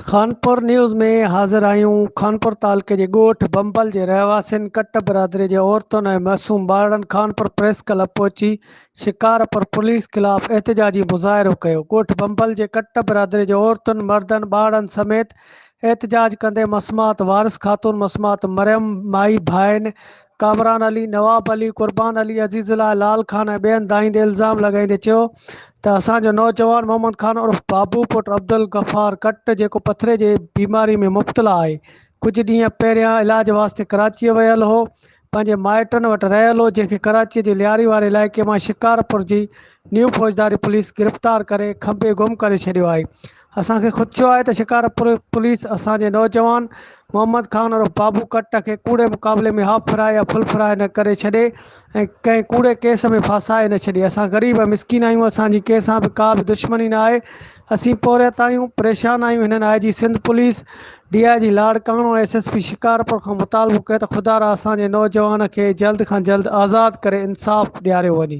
Khanpur news में हाज़िर आहियूं। खानपुर तालुके जे ॻोठ बंबल जे रहवासियुनि कट बिरादरी जे औरतुनि ऐं मासूम ॿारनि खानपुर प्रेस क्लब पहुची शिकारपुर पुलिस ख़िलाफ़ एहतिजाजी मुज़ाहिरो कयो। ॻोठ बंबल जे कट बिरादरी जे औरतुनि मर्दनि ॿारनि समेत एहतिजाज कंदे मसमात वारिस ख़ातून, मसमात मरियम, माई भाइन कामरान अली, नवाब अली, कुर्बान अली, अज़ीज़ुल्लाह, लाल खान ऐं ॿियनि दाईं ते इल्ज़ाम लॻाईंदे चयो त असांजो नौजवान मोहम्मद खान उर्फ़ बाबू पुट अब्दुल गफ़ार कट जेको पथिरे जे बीमारी में मुब्तला आहे, कुझु ॾींहं पहिरियां इलाज वास्ते कराची वियल हो, पंहिंजे माइटनि वटि रहियल हो, जंहिंखे कराचीअ जे लियारी वारे इलाइक़े मां शिकारपुर जी न्यू फौजदारी पुलिस गिरफ़्तार करे खंबे गुम करे छॾियो आहे। असांखे ख़ुदशो आहे त शिकारपुर पुलिस असांजे नौजवान मोहम्मद खान उर्फ़ बाबू कट खे कूड़े मुक़ाबले में हाफ फ्राए या फुल फ्राए न करे छॾे ऐं कंहिं कूड़े केस में फासाए न छॾे। असां ग़रीब मिसकिन आहियूं, असांजी कंहिंसां बि का बि दुश्मनी न आहे। असीं पौरियत आहियूं, परेशान आहियूं। हिननि IG Sindh police, DIG Larkana, SSP Shikarpur खां मुतालबो कयो त ख़ुदा रा असांजे नौजवान खे जल्द खां जल्द आज़ादु करे इंसाफ़ ॾियारियो वञे।